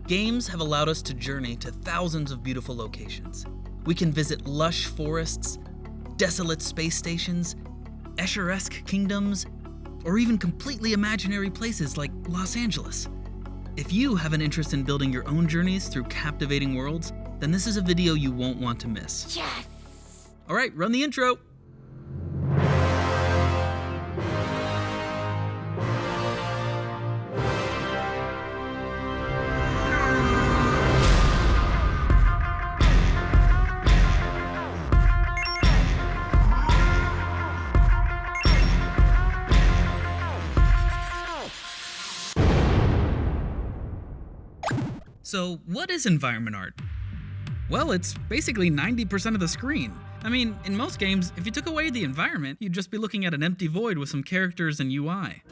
Games have allowed us to journey to thousands of beautiful locations. We can visit lush forests, desolate space stations, Escher-esque kingdoms, or even completely imaginary places like Los Angeles. If you have an interest in building your own journeys through captivating worlds, then this is a video you won't want to miss. Yes! All right, run the intro. So, what is environment art? Well, it's basically 90% of the screen. I mean, in most games, if you took away the environment, you'd just be looking at an empty void with some characters and UI.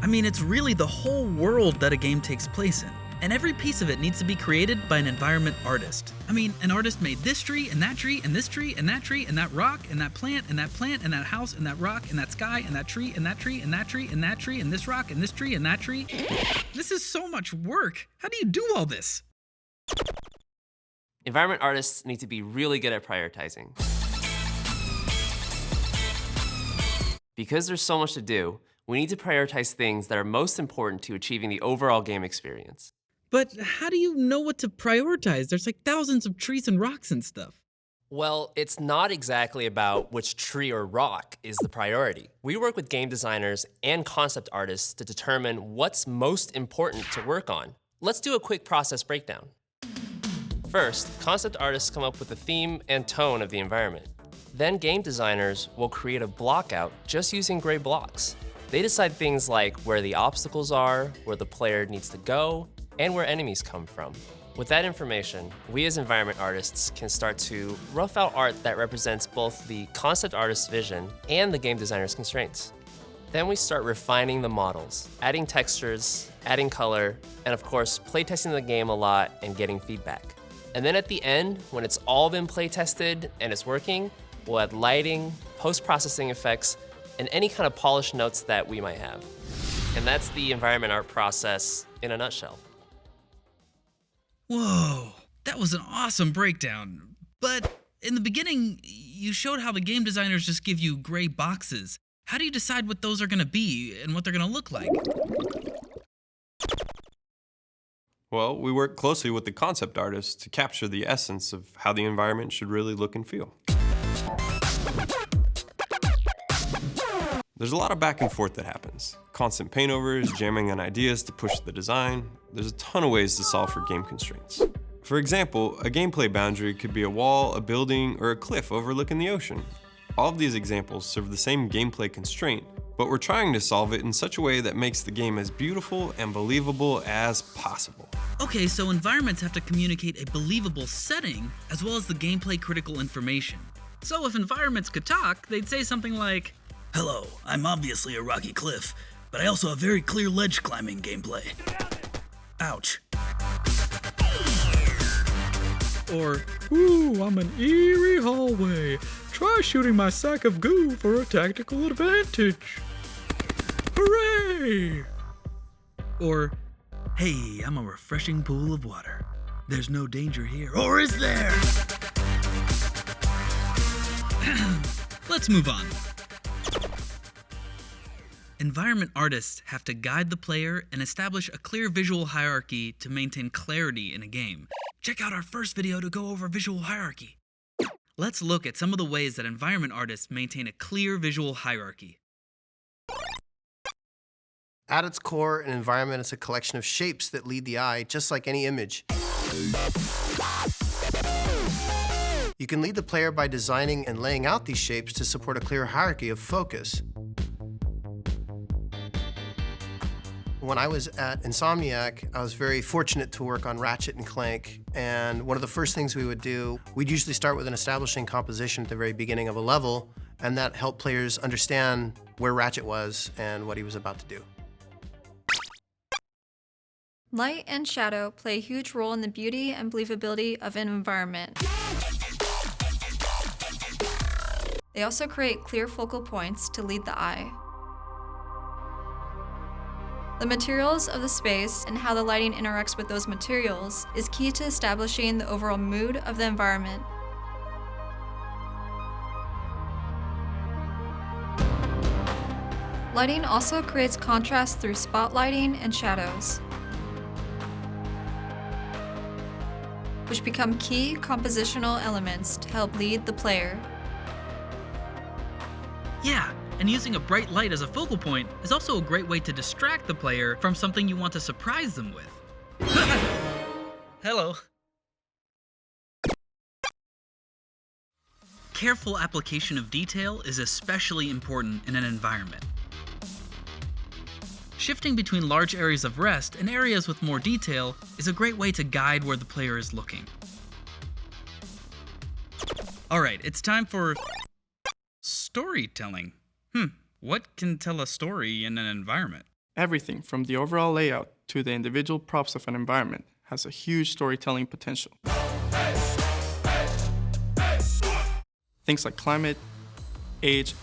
I mean, it's really the whole world that a game takes place in. And every piece of it needs to be created by an environment artist. I mean, an artist made this tree, and that tree, and this tree, and that tree, and that rock, and that plant, and that plant, and that house, and that rock, and that sky, and that tree, and that tree, and that tree, and that tree, and this rock, and this tree, and that tree. This is so much work. How do you do all this? Environment artists need to be really good at prioritizing. Because there's so much to do, we need to prioritize things that are most important to achieving the overall game experience. But how do you know what to prioritize? There's like thousands of trees and rocks and stuff. Well, it's not exactly about which tree or rock is the priority. We work with game designers and concept artists to determine what's most important to work on. Let's do a quick process breakdown. First, concept artists come up with the theme and tone of the environment. Then game designers will create a block out just using gray blocks. They decide things like where the obstacles are, where the player needs to go, and where enemies come from. With that information, we as environment artists can start to rough out art that represents both the concept artist's vision and the game designer's constraints. Then we start refining the models, adding textures, adding color, and of course, playtesting the game a lot and getting feedback. And then at the end, when it's all been playtested and it's working, we'll add lighting, post-processing effects, and any kind of polished notes that we might have. And that's the environment art process in a nutshell. Whoa, that was an awesome breakdown. But in the beginning, you showed how the game designers just give you gray boxes. How do you decide what those are gonna be and what they're gonna look like? Well, we work closely with the concept artists to capture the essence of how the environment should really look and feel. There's a lot of back and forth that happens. Constant paintovers, jamming on ideas to push the design. There's a ton of ways to solve for game constraints. For example, a gameplay boundary could be a wall, a building, or a cliff overlooking the ocean. All of these examples serve the same gameplay constraint, but we're trying to solve it in such a way that makes the game as beautiful and believable as possible. Okay, so environments have to communicate a believable setting as well as the gameplay critical information. So if environments could talk, they'd say something like, "Hello, I'm obviously a rocky cliff, but I also have very clear ledge climbing gameplay. Ouch." Or, "Ooh, I'm an eerie hallway. Try shooting my sack of goo for a tactical advantage. Hooray!" Or, "Hey, I'm a refreshing pool of water. There's no danger here." Or is there? Let's move on. Environment artists have to guide the player and establish a clear visual hierarchy to maintain clarity in a game. Check out our first video to go over visual hierarchy. Let's look at some of the ways that environment artists maintain a clear visual hierarchy. At its core, an environment is a collection of shapes that lead the eye, just like any image. You can lead the player by designing and laying out these shapes to support a clear hierarchy of focus. When I was at Insomniac, I was very fortunate to work on Ratchet and Clank, and one of the first things we would do, we'd usually start with an establishing composition at the very beginning of a level, and that helped players understand where Ratchet was and what he was about to do. Light and shadow play a huge role in the beauty and believability of an environment. They also create clear focal points to lead the eye. The materials of the space and how the lighting interacts with those materials is key to establishing the overall mood of the environment. Lighting also creates contrast through spotlighting and shadows, which become key compositional elements to help lead the player. Yeah, and using a bright light as a focal point is also a great way to distract the player from something you want to surprise them with. Hello. Careful application of detail is especially important in an environment. Shifting between large areas of rest and areas with more detail is a great way to guide where the player is looking. Alright, it's time for storytelling. What can tell a story in an environment? Everything from the overall layout to the individual props of an environment has a huge storytelling potential. Things like climate, age,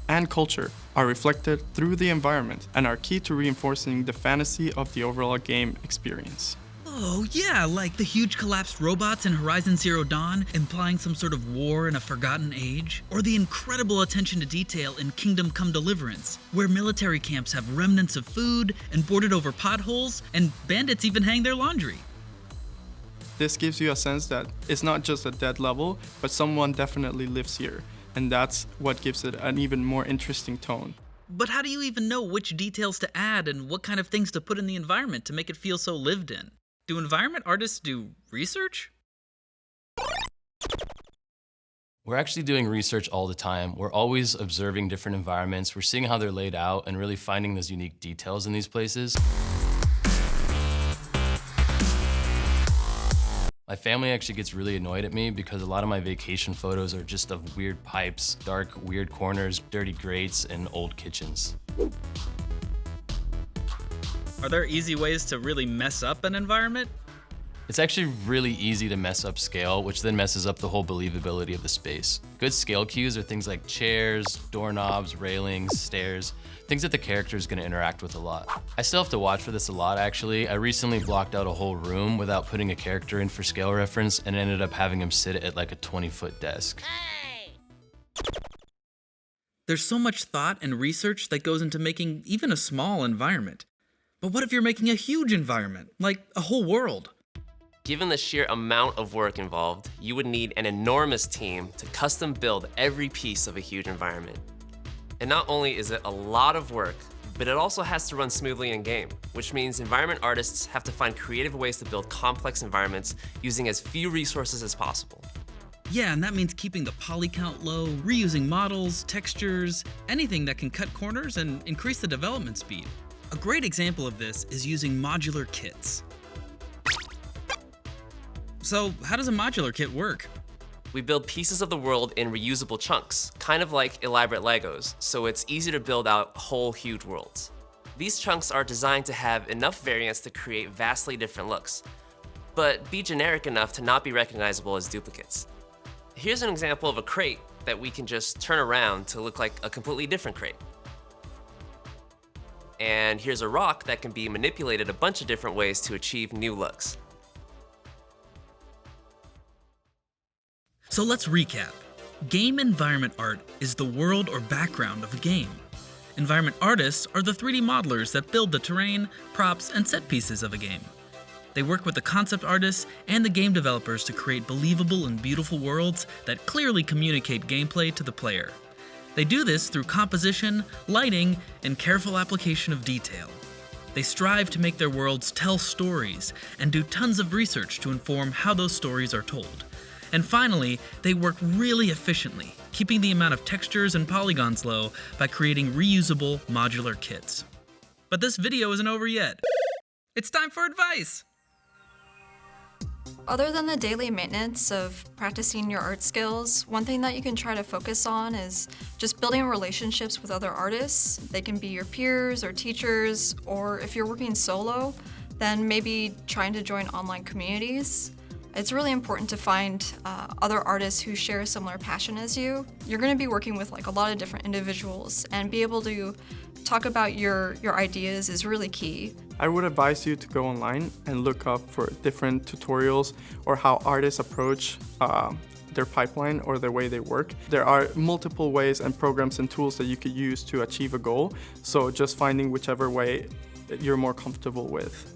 and culture are reflected through the environment and are key to reinforcing the fantasy of the overall game experience. Oh yeah, like the huge collapsed robots in Horizon Zero Dawn implying some sort of war in a forgotten age, or the incredible attention to detail in Kingdom Come Deliverance, where military camps have remnants of food and boarded over potholes, and bandits even hang their laundry. This gives you a sense that it's not just a dead level, but someone definitely lives here, and that's what gives it an even more interesting tone. But how do you even know which details to add and what kind of things to put in the environment to make it feel so lived in? Do environment artists do research? We're actually doing research all the time. We're always observing different environments. We're seeing how they're laid out and really finding those unique details in these places. My family actually gets really annoyed at me because a lot of my vacation photos are just of weird pipes, dark, weird corners, dirty grates, and old kitchens. Are there easy ways to really mess up an environment? It's actually really easy to mess up scale, which then messes up the whole believability of the space. Good scale cues are things like chairs, doorknobs, railings, stairs, things that the character is going to interact with a lot. I still have to watch for this a lot, actually. I recently blocked out a whole room without putting a character in for scale reference and ended up having him sit at like a 20-foot desk. There's so much thought and research that goes into making even a small environment. But what if you're making a huge environment, like a whole world? Given the sheer amount of work involved, you would need an enormous team to custom build every piece of a huge environment. And not only is it a lot of work, but it also has to run smoothly in game, which means environment artists have to find creative ways to build complex environments using as few resources as possible. Yeah, and that means keeping the poly count low, reusing models, textures, anything that can cut corners and increase the development speed. A great example of this is using modular kits. So, how does a modular kit work? We build pieces of the world in reusable chunks, kind of like elaborate Legos, so it's easy to build out whole huge worlds. These chunks are designed to have enough variance to create vastly different looks, but be generic enough to not be recognizable as duplicates. Here's an example of a crate that we can just turn around to look like a completely different crate. And here's a rock that can be manipulated a bunch of different ways to achieve new looks. So let's recap. Game environment art is the world or background of a game. Environment artists are the 3D modelers that build the terrain, props, and set pieces of a game. They work with the concept artists and the game developers to create believable and beautiful worlds that clearly communicate gameplay to the player. They do this through composition, lighting, and careful application of detail. They strive to make their worlds tell stories and do tons of research to inform how those stories are told. And finally, they work really efficiently, keeping the amount of textures and polygons low by creating reusable modular kits. But this video isn't over yet. It's time for advice! Other than the daily maintenance of practicing your art skills, one thing that you can try to focus on is just building relationships with other artists. They can be your peers or teachers, or if you're working solo, then maybe trying to join online communities. It's really important to find other artists who share a similar passion as you. You're going to be working with like a lot of different individuals and be able to talk about your ideas is really key. I would advise you to go online and look up for different tutorials or how artists approach their pipeline or the way they work. There are multiple ways and programs and tools that you could use to achieve a goal, so just finding whichever way that you're more comfortable with.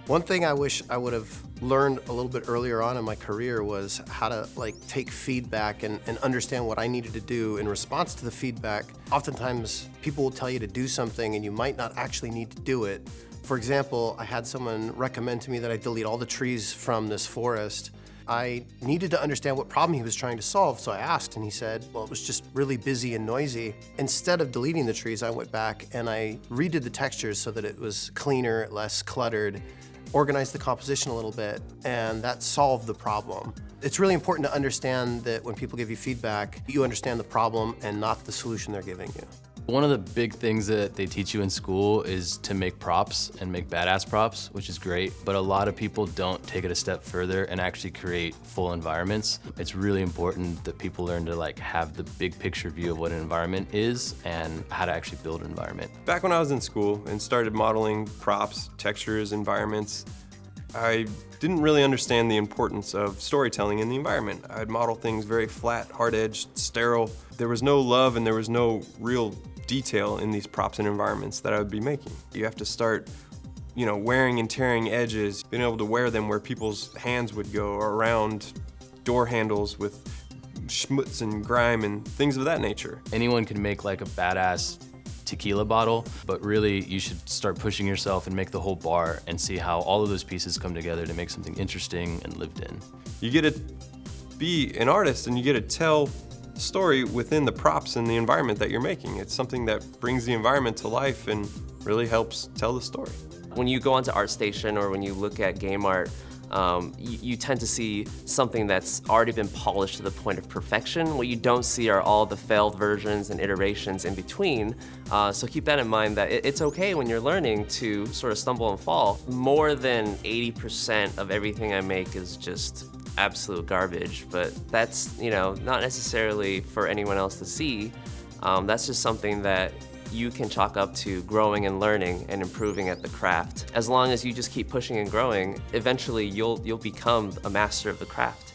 One thing I wish I would have learned a little bit earlier on in my career was how to take feedback and understand what I needed to do in response to the feedback. Oftentimes people will tell you to do something and you might not actually need to do it. For example, I had someone recommend to me that I delete all the trees from this forest. I needed to understand what problem he was trying to solve, so I asked, and he said, well, it was just really busy and noisy. Instead of deleting the trees, I went back and I redid the textures so that it was cleaner, less cluttered, organized the composition a little bit, and that solved the problem. It's really important to understand that when people give you feedback, you understand the problem and not the solution they're giving you. One of the big things that they teach you in school is to make props and make badass props, which is great, but a lot of people don't take it a step further and actually create full environments. It's really important that people learn to have the big picture view of what an environment is and how to actually build an environment. Back when I was in school and started modeling props, textures, environments, I didn't really understand the importance of storytelling in the environment. I'd model things very flat, hard-edged, sterile. There was no love and there was no real detail in these props and environments that I would be making. You have to start, wearing and tearing edges, being able to wear them where people's hands would go, or around door handles with schmutz and grime and things of that nature. Anyone can make a badass tequila bottle, but really you should start pushing yourself and make the whole bar and see how all of those pieces come together to make something interesting and lived in. You get to be an artist and you get to tell story within the props and the environment that you're making. It's something that brings the environment to life and really helps tell the story. When you go onto ArtStation or when you look at game art, you tend to see something that's already been polished to the point of perfection. What you don't see are all the failed versions and iterations in between. So keep that in mind, that it's okay when you're learning to sort of stumble and fall. More than 80% of everything I make is just absolute garbage, but that's not necessarily for anyone else to see. That's just something that you can chalk up to growing and learning and improving at the craft. As long as you just keep pushing and growing, eventually you'll become a master of the craft.